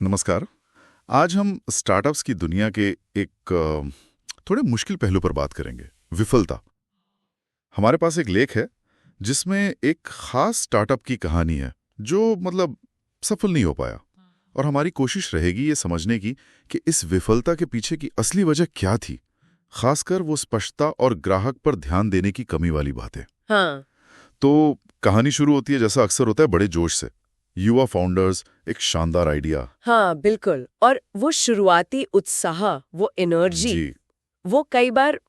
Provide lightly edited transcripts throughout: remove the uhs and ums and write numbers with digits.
नमस्कार। आज हम स्टार्टअप्स की दुनिया के एक थोड़े मुश्किल पहलू पर बात करेंगे, विफलता। हमारे पास एक लेख है जिसमें एक खास स्टार्टअप की कहानी है जो सफल नहीं हो पाया, और हमारी कोशिश रहेगी ये समझने की कि इस विफलता के पीछे की असली वजह क्या थी, खासकर वो स्पष्टता और ग्राहक पर ध्यान देने की कमी वाली बातें। हाँ। तो कहानी शुरू होती है जैसा अक्सर होता है, बड़े जोश से। युवा फाउंडर्स, एक शानदार आइडिया। हाँ बिल्कुल। और वो शुरुआती उत्साह, वो एनर्जी, जी, वो कई बार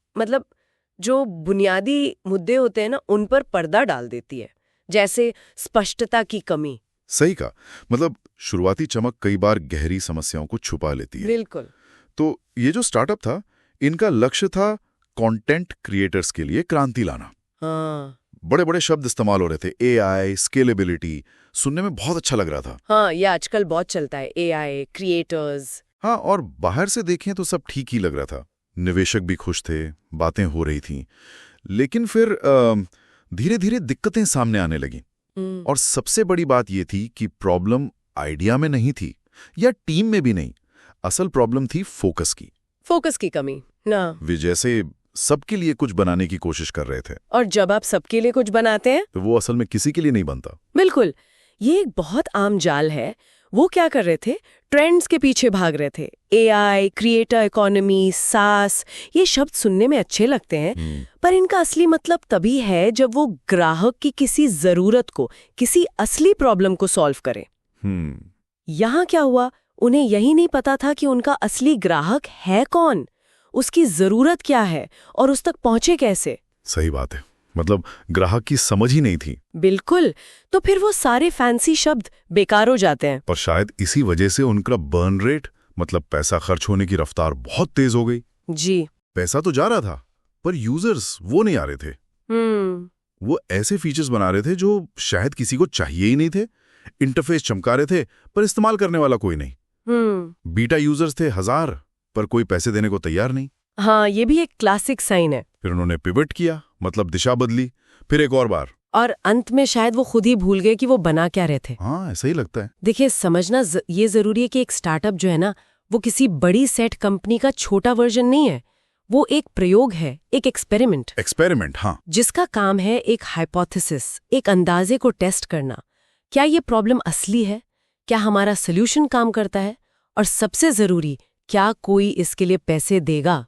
जो बुनियादी मुद्दे होते हैं ना, उन पर पर्दा डाल देती है, जैसे स्पष्टता की कमी। सही कहा। शुरुआती चमक कई बार गहरी समस्याओं को छुपा लेती है। बिल्कुल। तो ये जो स्टार्टअप था, इनका लक्ष्य था कंटेंट क्रिएटर्स के लिए क्रांति लाना। हाँ बड़े बड़े शब्द इस्तेमाल हो रहे थे, एआई, स्केलेबिलिटी, सुनने में बहुत अच्छा लग रहा था। हाँ, ये आजकल बहुत चलता है, एआई, क्रिएटर्स। हाँ, और बाहर से देखें तो सब ठीक ही लग रहा था। निवेशक भी खुश थे, बातें हो रही थीं। लेकिन फिर धीरे धीरे दिक्कतें सामने आने लगीं। और सबसे बड़ी बात ये थी कि प्रॉब्लम आइडिया में नहीं थी या टीम में भी नहीं। असल प्रॉब्लम थी फोकस की कमी ना। वे जैसे सबके लिए कुछ बनाने की कोशिश कर रहे थे, और जब आप सबके लिए कुछ बनाते हैं तो वो असल में किसी के लिए नहीं बनता। बिल्कुल, ये एक बहुत आम जाल है। वो क्या कर रहे थे? ट्रेंड्स के पीछे भाग रहे थे। एआई, क्रिएटर इकोनॉमी, सास, ये शब्द सुनने में अच्छे लगते हैं, पर इनका असली मतलब तभी है जब वो ग्राहक की किसी जरूरत को, किसी असली प्रॉब्लम को सॉल्व करे। यहाँ क्या हुआ? उन्हें यही नहीं पता था कि उनका असली ग्राहक है कौन, उसकी जरूरत क्या है और उस तक पहुंचे कैसे। सही बात है। ग्राहक की समझ ही नहीं थी। बिल्कुल। तो फिर वो सारे फैंसी शब्द बेकार हो जाते हैं। और शायद इसी वजह से उनका बर्न रेट, पैसा खर्च होने की रफ्तार बहुत तेज हो गई। जी। पैसा तो जा रहा था, पर यूजर्स वो नहीं आ रहे थे। वो ऐसे फीचर्स बना रहे थे जो शायद किसी को चाहिए ही नहीं थे। इंटरफेस चमका रहे थे, पर इस्तेमाल करने वाला कोई नहीं। बीटा यूजर्स थे 1000, पर कोई पैसे देने को तैयार नहीं। हाँ, ये भी एक क्लासिक साइन है। फिर उन्होंने पिवट किया, दिशा बदली, फिर एक और बार, और अंत में शायद वो खुद ही भूल गए कि वो बना क्या रहे थे। हाँ, ऐसा ही लगता है। देखिए, समझना ये जरूरी है कि एक स्टार्टअप जो है ना, वो किसी बड़ी सेट कंपनी का छोटा वर्जन नहीं है। वो एक प्रयोग है, एक एक्सपेरिमेंट। हाँ, जिसका काम है एक हाइपोथेसिस, एक अंदाजे को टेस्ट करना। क्या ये प्रॉब्लम असली है? क्या हमारा सोल्यूशन काम करता है? और सबसे जरूरी, क्या कोई इसके लिए पैसे देगा?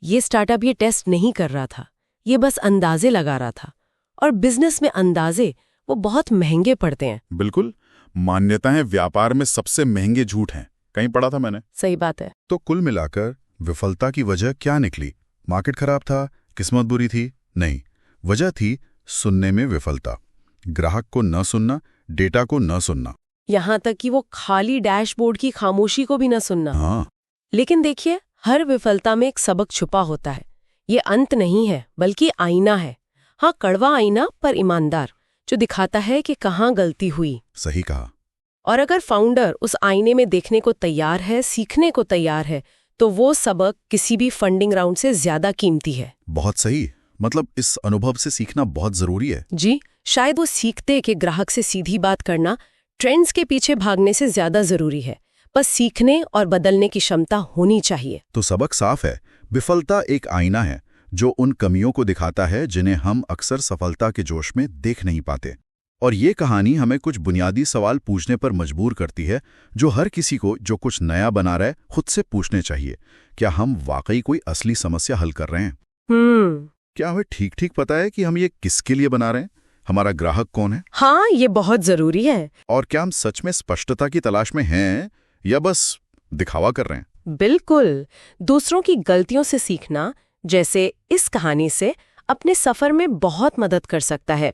ये स्टार्टअप ये टेस्ट नहीं कर रहा था, ये बस अंदाजे लगा रहा था। और बिजनेस में अंदाजे वो बहुत महंगे पड़ते हैं। बिल्कुल। मान्यताएं व्यापार में सबसे महंगे झूठ हैं, कहीं पढ़ा था मैंने। सही बात है। तो कुल मिलाकर विफलता की वजह क्या निकली? मार्केट खराब था, किस्मत बुरी थी? नहीं, वजह थी सुनने में विफलता। ग्राहक को न सुनना, डेटा को न सुनना, यहाँ तक कि वो खाली डैशबोर्ड की खामोशी को भी न सुनना। हाँ। लेकिन देखिए, हर विफलता में एक सबक छुपा होता है। ये अंत नहीं है, बल्कि आईना है। हाँ, कड़वा आईना, पर ईमानदार, जो दिखाता है कि कहाँ गलती हुई। सही कहा। और अगर फाउंडर उस आईने में देखने को तैयार है, सीखने को तैयार है, तो वो सबक किसी भी फंडिंग राउंड से ज्यादा कीमती है। बहुत सही। इस अनुभव से सीखना बहुत जरूरी है। जी, शायद वो सीखते कि ग्राहक से सीधी बात करना ट्रेंड्स के पीछे भागने से ज्यादा जरूरी है। बस सीखने और बदलने की क्षमता होनी चाहिए। तो सबक साफ है। विफलता एक आईना है जो उन कमियों को दिखाता है जिन्हें हम अक्सर सफलता के जोश में देख नहीं पाते। और ये कहानी हमें कुछ बुनियादी सवाल पूछने पर मजबूर करती है, जो हर किसी को जो कुछ नया बना रहा है खुद से पूछने चाहिए। क्या हम वाकई कोई असली समस्या हल कर रहे हैं? क्या हमें ठीक पता है कि हम ये किसके लिए बना रहे हैं? हमारा ग्राहक कौन है? हाँ, ये बहुत जरूरी है। और क्या हम सच में स्पष्टता की तलाश में हैं या बस दिखावा कर रहे हैं? बिल्कुल। दूसरों की गलतियों से सीखना, जैसे इस कहानी से, अपने सफर में बहुत मदद कर सकता है।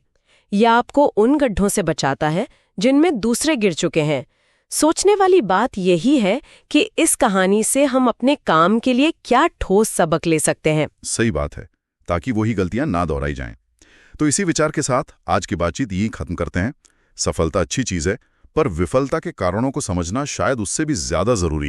यह आपको उन गड्ढों से बचाता है जिनमें दूसरे गिर चुके हैं। सोचने वाली बात यही है कि इस कहानी से हम अपने काम के लिए क्या ठोस सबक ले सकते हैं। सही बात है, ताकि वही गलतियां ना दोहराई जाएं। तो इसी विचार के साथ आज की बातचीत यहीं खत्म करते हैं। सफलता अच्छी चीज है, पर विफलता के कारणों को समझना शायद उससे भी ज्यादा जरूरी है।